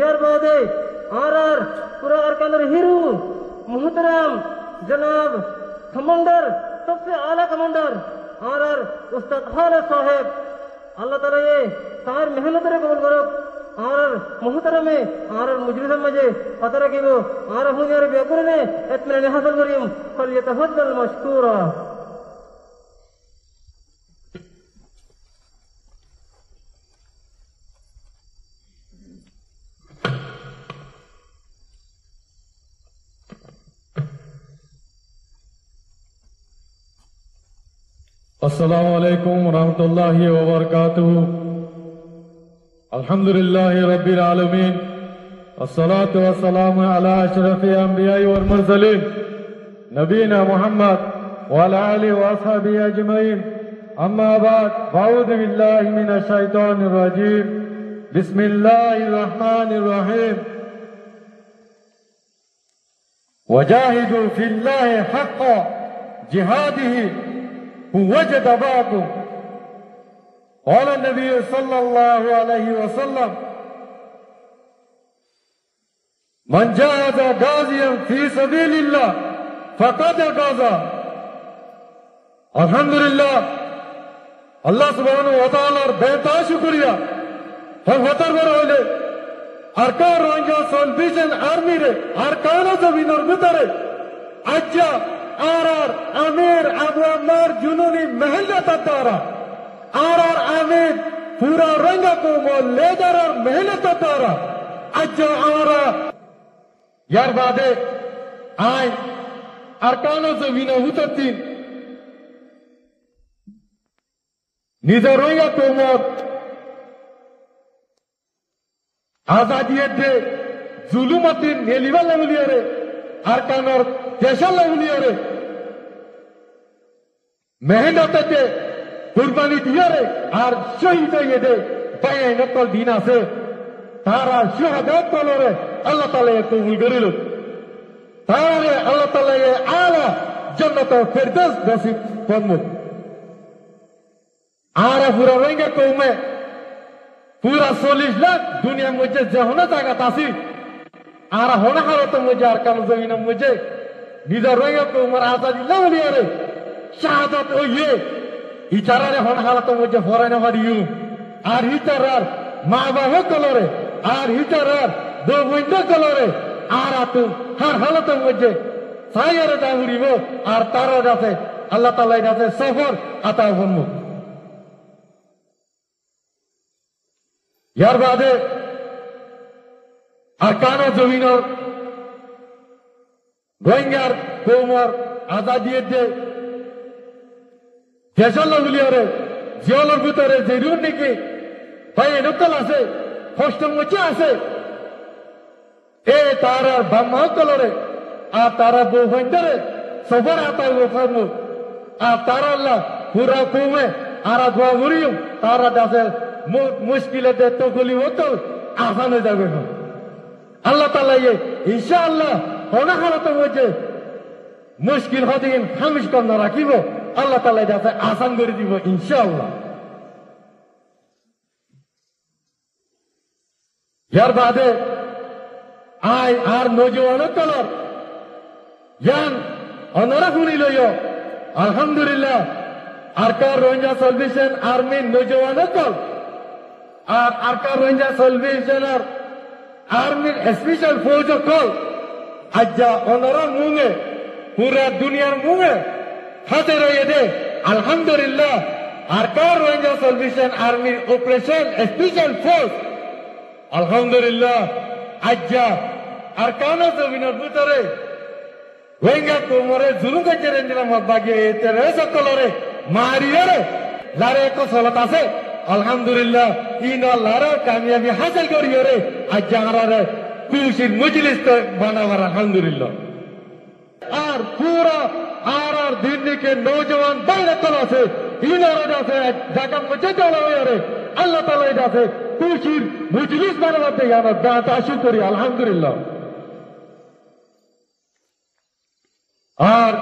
यार बादे आर पूरा अरकानर हीरो मोहतरम जनाब कमांडर सबसे आला कमांडर आर उस्ताद खालिद साहब अल्लाह ताला ये तार मेहनत रे कबूल करो आर मोहतरमे आर मुजलिस मजे पता रखिबो आर हुनियार बेकुरने इत्मीनान हासिल करिम फलयतफद्दल मशकूरा अस्सलामु अलैकुम रहमतुल्लाहि व बरकातुहू अल्हम्दुलिल्लाहि रब्बिल आलमीन अस्सलातु वस्सलामु अला अशरफिल अंबिया'i वल मुरसलीन नबीना मुहम्मद व अला आलिहि व अस्हाबिहि अजमईन अम्मा बाद अऊज़ु बिल्लाहि मिनश शैतानिर रजीम बिस्मिल्लाहिर रहमानिर रहीम वजाहिदू फिल्लाहि हक़्क़ जिहादिही वजद बाकुम قال النبي صلى الله عليه وسلم من جاهد غازيا في سبيل الله فقد غزا अल्हम्दुलिल्लाह अल्लाह सुब्हानाहु व तआलार बेता शुक्रिया हम हतर बर होले अरकार रंजा सल्वेशन आर्मी रे अरकान जमीनर भितरे आज्जा आर आमिर अबू अम्मार जुनूनी मेहनत द्वारा आर आमिर पूरा रंग को लेदर और मेहनत द्वारा अज्जा आर यार बादे आय अरकानों से विना उतरती निजर रंग को आजादी दे जुलुमती नेलिवा लगलिया रे अरकान और देशा लगलिया रे मेहनत दे कुर्बानी दिया रे और शहीद ये दे पाए नकल दीना से तारा शहादत करो रे अल्लाह ताला ये कबूल करिलो तारे अल्लाह ताला ये आला जन्नत फिरदौस नसीब फरमो आरा पूरा रहेंगे को मैं पूरा 40 लाख दुनिया मुझे जहन्नत जागा तासी आरा होना हालो तो मुझे अरकान जमीन मुझे निजर रहेंगे को उमर आजादी लगलिया रे शहादत ओ ये इचारारे होना हाल तो मुझे फौरन हरियू आर इचारार माँ बाबा कलोरे आर इचारार दो विंडो कलोरे आर तुम हर हाल तो मुझे सायर दाहुरी वो आर तारो जाते अल्लाह ताला जाते सफर आता बनमु यार बादे अरकानो जमीनर रोहिंग्यार कोमर आजादी दे देशा लगलिया रे जियालर भितरे जेरुन निकी भाई नकल आसे कष्ट मुझे आसे ए तारा ब्रह्मा कलरे आ तारा बोफंडरे सफर आता वो फरमु आ तारा अल्लाह पूरा कुमे आरा दुआ गुरियो तारा दासे मुश्किल दे तो गुली हो तो आसान हो जाएगा अल्लाह ताला ये इंशाअल्लाह होना हाल तो मुझे मुश्किल होती है हमेश करना रखी वो अल्लाह ताला जाते आसान कर दी वो इंशाअल्लाह यार बादे आय आर नौजवानों कलर यान अनरा हुनी लो यो अल्हम्दुलिल्लाह अरकार रोहिंग्या सल्वेशन आर्मी नौजवानों कल और Arakan Rohingya salvation army special force कल अज्जा अनरा मुंगे पूरा दुनिया मुंगे खाते रहे दे अल्हम्दुलिल्लाह Arakan Rohingya salvation army operation special force अल्हम्दुलिल्लाह अज्जा अरकानो जमीन बुतरे रोहिंग्या को मरे जुलूम के चेरेंजना मत बागे तेरे सकलोरे मारियरे लारे को सलता से अल्हम्दुलिल्लाह इन लारा कामयाबी हासिल करियो रे अज्जा रे खुशी मजलिस तो बनावर अल्हम्दुलिल्लाह और पूरा आर दिन के नौजवान बाहर कला से इन राजा से जाका मुझे चला रे अल्लाह ताला जासे खुशी मजलिस बनावते याना दाता शुक्र अल्हम्दुलिल्लाह और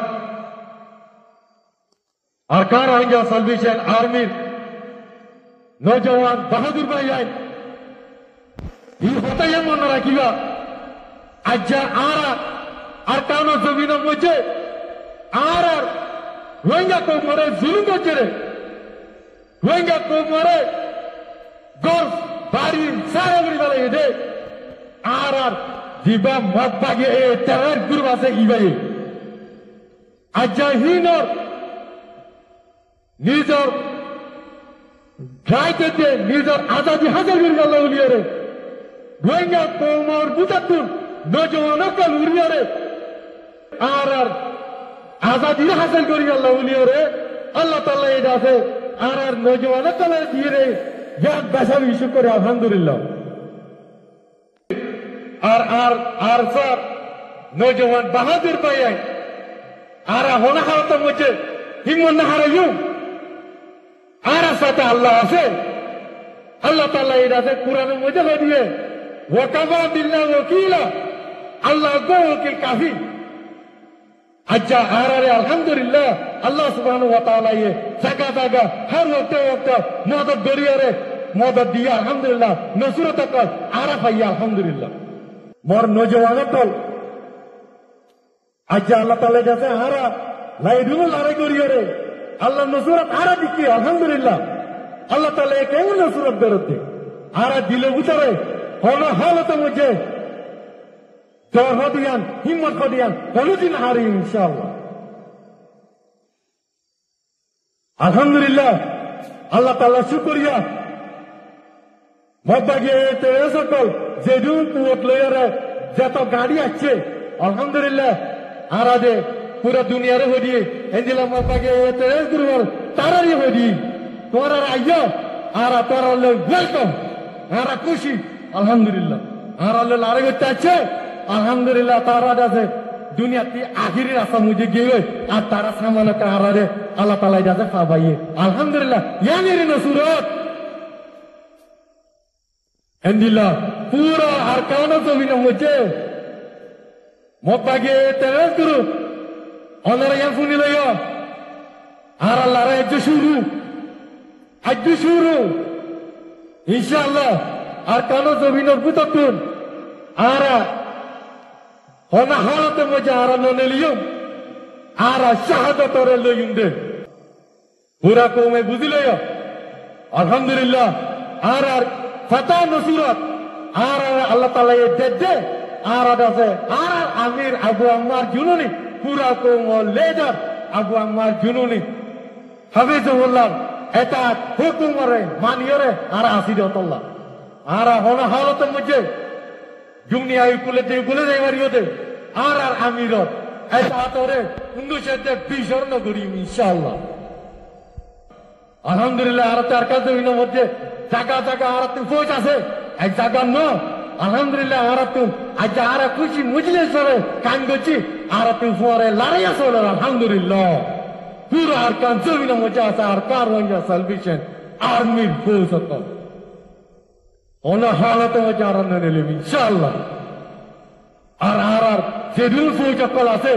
अरकार रोहिंग्या सल्वेशन आर्मी नौजवान बहादुर भाई आए ই হতাই মনে রাখিবা আজ আর কারণ জমিন মধ্যে আর রোহিঙ্গা কৌমরে জুলুম করছে রে রোহিঙ্গা কৌমরে গল্ফ বাড়ি সারা বাড়ি বেলা দে আর দিবা মত বাগে এ তেরার গ্রুপ আছে ইবাই আজ হিনর নিজর গাইতে নিজর আজাদি হাজার করে গেল উলিয়ারে রোহিঙ্গা কৌমর বুতাতুন নজওয়ান কাল উলিয়ারে আর আজাদি হাসিল করে গেল উলিয়ারে আল্লাহ তাআলা এটা আছে আর নজওয়ান কাল দিয়ে রে ইয়াদ বেসাবি ইস্যু করে আলহামদুলিল্লাহ আর স্যার নজওয়ান বাহাদুর পাই আর হোনা হারত মধ্যে হিম্মত না হারাইও আর সাথে আল্লাহ আছে আল্লাহ তাআলা এটা আছে কোরআনের মধ্যে হয়ে দিয়ে ওয়াকাফা বিল্লাহি ওয়াকিলা আল্লাহ গো ওকিল কাফি আচ্ছা আর আলহামদুলিল্লাহ আল্লাহ সুবহানাহু ওয়া তাআলা ये জায়গা জায়গা हर वक्त मदद दरियारे मदद दिया अल्हम्दुलिल्लाह नसरत का आरा पाइया अल्हम्दुलिल्लाह मोर नौजवान दल আচ্ছা আল্লাহ তাআলা কাছে হারা লাইদুল লড়াই করিয়ারে আল্লাহ নসরত আরা দিকে আলহামদুলিল্লাহ আল্লাহ তাআলা কেমন নসরত দেরতে আরা দিলে উতারে হলো হালতে মুঝে জোর হদিয়ান হিম্মত হদিয়ান কোনদিন হারি ইনশাআল্লাহ আলহামদুলিল্লাহ আল্লাহ তাআলা শুকরিয়া মবাগে তে সকল যে দুন কুত লয়ারে যত গাড়ি আছে আলহামদুলিল্লাহ আরাদে পুরো দুনিয়ারে হদি এন্দিলা মবাগে তে গুরুর তারারি হদি তোরা আইয়ো আর তোরা ওয়েলকাম আর খুশি আলহামদুলিল্লাহ আর আল্লাহ লারে করতে আছে আলহামদুলিল্লাহ তারা আছে দুনিয়াতে আখিরি রাস্তা মুঝে গিয়ে আর তারা সামান্য কারারে আল্লাহ তাআলা যাতে পাবাইয়ে আলহামদুলিল্লাহ ইয়ানির নসরত এন্দিলা পুরো আর কারণ জমিন মুঝে মবাগে তেরে গুরু অনরা ইয়া ফুনি লইও আর আল্লাহ রে আজ শুরু ইনশাআল্লাহ আর কারণ জমিনের বুততুন আর হনা হালতে মজা আর ননেলিয়ম আর শাহাদাতরে লইম দে পুরা কওমে বুঝিলয় আলহামদুলিল্লাহ আর ফাতা নসরত আর আল্লাহ তাআলা এ দেদে আর আছে আর আমির আবু আম্মার জুনুনি পুরা কওম লিডার আবু আম্মার জুনুনি হাফিজুল্লাহ এটা হুকুমরে মানিয়রে আর আসিদতুল্লাহ আর হনা হালতে মজে দুনিয়া কুলে যাইবার দে আর আমিরত এটা তোরে 1920 নগরী ইনশাআল্লাহ আলহামদুলিল্লাহ আর তার কাছে হইনো মধ্যে জায়গা জায়গা আর তুই পৌঁছ আছে এক জায়গা ন আলহামদুলিল্লাহ আর তুই আজ আর খুশি মুজলে সরে কান গছি আর তুই পরে লড়াই আছে আলহামদুলিল্লাহ পুরো আর কান জমিনের মধ্যে আছে আর কার রঙা সালভেশন আর্মির ফোর্স তো ওনা হালতে মধ্যে আর নেলেম ইনশাআল্লাহ আর যেদিন ফৌজ কল আছে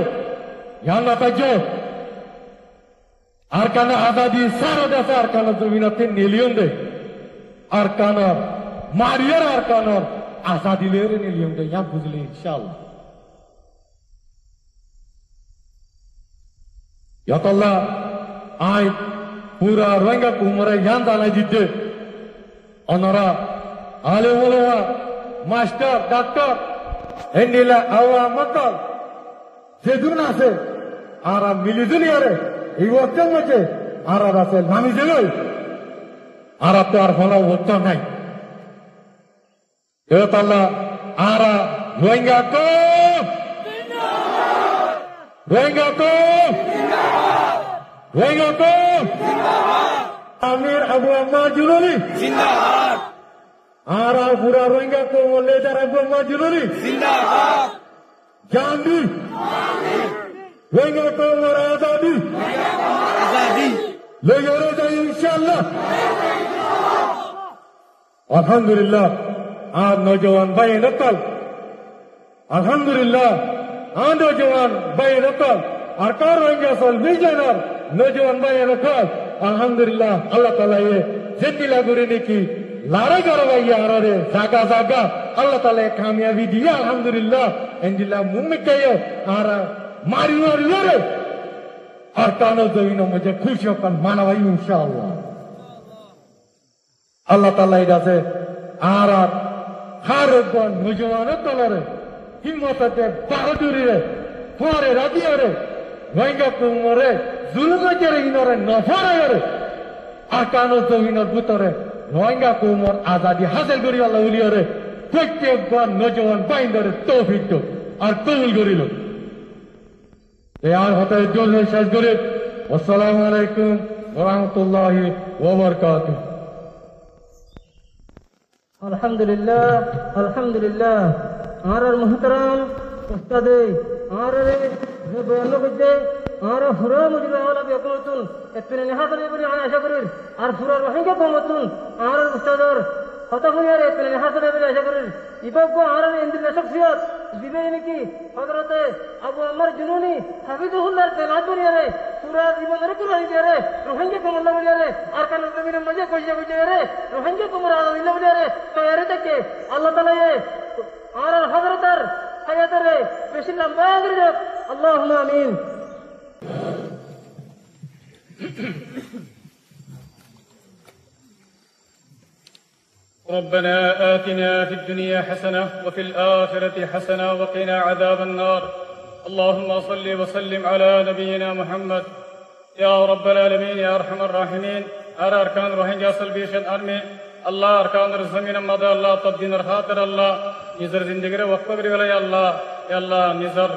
ইয়ানা তাজো আর কান আজাদি সারা দেশে আর কান জমিনতে নিলিয়ন দে আর কান মারিয়ার আর কান আজাদি লেরে নিলিয়ন দে ইয়া বুঝলে ইনশাআল্লাহ ইয়াতাল্লাহ আই পুরা রোহিঙ্গা কুমরে ইয়ান দালাই দিতে অনরা আলেম ওলামা মাস্টার ডাক্তার এন্ডিলা আওয়া মকল যেদুন আছে আর মিলি দুনিয়ারে এই ওয়াক্তের মধ্যে আর আছে নামি জেলই আর তো আর হলো ওয়াক্ত নাই ইয়াতাল্লাহ আর রোহিঙ্গা কো রোহিঙ্গা কো রোহিঙ্গা কো আমির আবু আম্মার জুলুনি জিন্দাবাদ আর পুরা রোহিঙ্গা কো লিডার আবু আম্মার জুলুনি জিন্দাবাদ গান্ধী রোহিঙ্গা কো আজাদি আজাদি লেগরে যাই ইনশাআল্লাহ আলহামদুলিল্লাহ আর নওজওয়ান ভাই নকল আলহামদুলিল্লাহ আর নওজওয়ান ভাই নকল আর কার রোহিঙ্গা সল বিজয়নার নওজওয়ান ভাই নকল আলহামদুলিল্লাহ আল্লাহ তাআলা এ জেতিলা করে নাকি lari karo gaya arare zaga Allah Taala kamiyabi diya alhamdulillah endila mummi kayo ara mari lare arkano zamino mujhe khushi hokan manawai inshallah Allah Taala idase ara harban nojwano tolare himmatate bahadurire pore radiyare Rohingya kumore zulma jere inore nafare arkano zamino butore Rohingya kumor azadi hasil kori Allah uliyore প্রত্যেকবার নজওয়ান বাইন্দারে তৌফিক তো আর কবুল করিল এই আর হতে জোরে শেষ করে আসসালামু আলাইকুম ওয়া রাহমাতুল্লাহি ওয়া বারাকাতুহু আলহামদুলিল্লাহ আর মুহতারাম উস্তাদে আর যে বয়ান করতে আর হুরা মুজিব ওয়ালা বিকুতুন এতনে নেহাদরে বলি আশা করি আর পুরা রোহিঙ্গা কমতুন আর উস্তাদর কথা হইয়ারে এতনে নেহাদরে বলি আশা করি ইবাগো আর ইন্দ্রিয় শখসিয়ত দিবে নাকি হযরতে আবু আমর জুনুনি হাফিজুল্লাহর তেলাওয়াত করিয়ারে পুরা জীবনের কুরআন দিয়ারে রোহিঙ্গা কমল্লা বলিয়ারে আর কান জমিনের মজা কইয়ারে রোহিঙ্গা কমরা আল্লাহ বলিয়ারে তো এরে থেকে আল্লাহ তাআলা আর হযরতের হায়াতেরে বেশি লম্বা করে দেব আল্লাহুম্মা আমিন ربنا آتنا في الدنيا حسنة وفي الآخرة حسنة وقنا عذاب النار اللهم صل وسلم على نبينا محمد يا رب العالمين يا أرحم الراحمين أرى أركان روهينجا سلبيشن أرمي الله أركان الزمين مدى الله تبدين الخاطر الله نزر زندگی وقف کری ولی الله يا الله نزر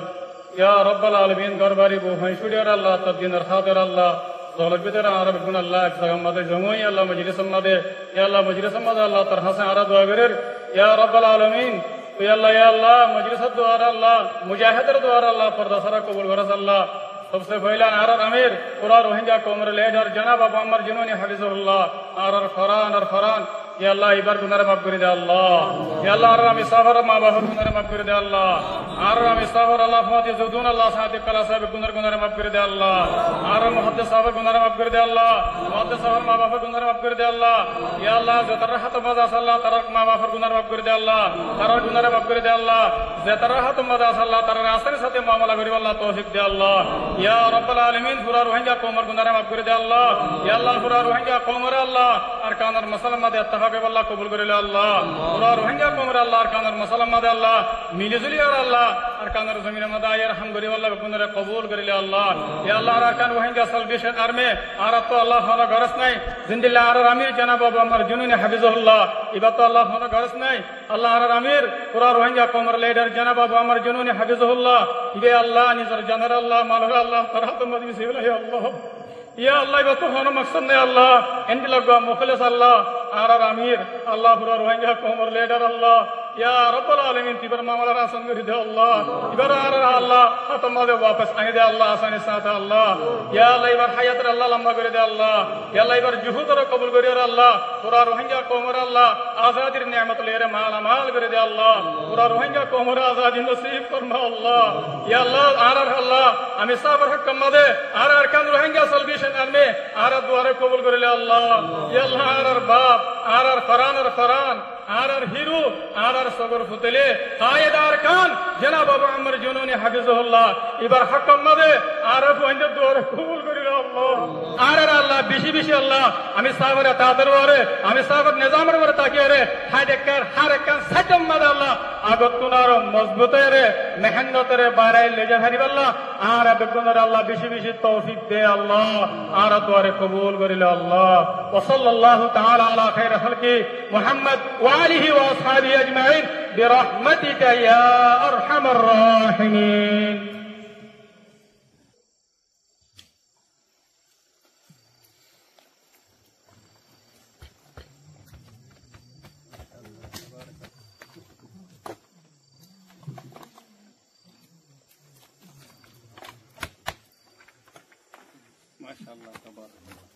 يا رب العالمين غرباري بو هنشوري الله تبدين الخاطر الله ظلم بدر عرب بن الله اكسام مدى جموعي الله مجلس مدى يا الله مجلس مدى الله ترحس عرض وغير يا رب العالمين يا الله مجلس الدوار الله مجاهد الدوار الله فردا سرا قبول ورز الله सबसे पहला आरर अमीर पूरा रोहिंग्या कोमर लेडर जनाब अबू अमर जिन्होंने हफिजुल्लाह आरर फरान या अल्लाह इबर गुनाह माफ कर दे अल्लाह या अल्लाह आरर अमी सफर मां बाप गुनाह माफ कर दे अल्लाह आरर अमी सफर अल्लाह फाति जुदून अल्लाह सादिक कला साहब गुनाह माफ कर दे अल्लाह आरर मुहद्दिस साहब गुनाह माफ कर दे अल्लाह मुहद्दिस साहब मां बाप गुनाह माफ कर दे अल्लाह या अल्लाह जतरहत मजा सल्लल्लाह तरक मां बाप गुनाह माफ कर दे अल्लाह तरक गुनाह माफ कर दे अल्लाह जतरहत मजा सल्लल्लाह तरक आसन साथे मामला करी अल्लाह तौफीक दे अल्लाह या रब्बल आलमीन पूरा रोहिंग्या कोमर गुनाह माफ कर दे अल्लाह या अल्लाह पूरा रोहिंग्या कोमर अल्लाह अरकान मसलमा दे इत्तेफाक अल्लाह कबूल करे अल्लाह पूरा रोहिंग्या कोमर अल्लाह अरकान मसलमा दे अल्लाह मिलजुली अल्लाह अरकान जमीन मदा यरहम करे अल्लाह गुनाह कबूल करे अल्लाह या अल्लाह अरकान रोहिंग्या सल्वेशन आर्मी आरत तो अल्लाह होना गरज नहीं जिंदिल्लाह आर अमीर जनाब अबू अमर जुनून हफिजुल्लाह इबा तो अल्लाह होना गरज नहीं अल्लाह आर अमीर पूरा रोहिंग्या कोमर लीडर जनाब अबू अमर जुनून हफिजुल्लाह ये अल्लाह निजर जनर अल्लाह मालूम अल्लाह तरहत मदमी सिविल है अल्लाह या अल्लाह इबा तो होना मकसद नहीं अल्लाह इंदी लगवा मुखलिस अल्लाह आर अमीर अल्लाह पूरा रोहिंग्या कोमर लीडर अल्लाह या रब्बुल आलमीन तिबर मामला रासन कर दे अल्लाह इबर आर अल्लाह खत्म दे वापस आने दे अल्लाह आसानी साथ अल्लाह या अल्लाह इबर हयात अल्लाह लंबा कर दे अल्लाह या अल्लाह इबर जुहूद कबूल कर अल्लाह पूरा रोहिंग्या कोमर अल्लाह आजादी नेमत ले रे माल माल कर दे अल्लाह पूरा रोहिंग्या कोमर आजादी नसीब फरमा अल्लाह या अल्लाह आर अल्लाह আমি সাবর হক কমদে আর আরকান রোহিঙ্গা সলভেশন আরমে আর দুয়ারে কবুল করে আল্লাহ ইয়া আল্লাহ আর বাপ আর ফরান আর হিরু আর সগর ফুতলে কায়েদার কান জনাব আবু আমর জুনুনি হাফিজুল্লাহ এবার হক কমদে আর ফুঁজে দুয়ারে কবুল করে আল্লাহ আর আল্লাহ বেশি আল্লাহ আমি সাবর তাদের ওরে আমি সাবর নিজামের ওরে তাকিয়ে রে হাইদেকার হারকান সাজম মাদ আল্লাহ আগত তুনার মজবুতে রে মেহনত রে বারাই লেজা হারিব আল্লাহ আর বেগুনার আল্লাহ বেশি তৌফিক দে আল্লাহ আর দুয়ারে কবুল করিল আল্লাহ ওয়া সাল্লাল্লাহু তাআলা আলা খাইর খালকি মুহাম্মদ ওয়া আলিহি ওয়া আসহাবিহি আজমাইন বিরহমাতিকা ইয়া আরহামার রাহিমিন माशाअल्लाह तबारक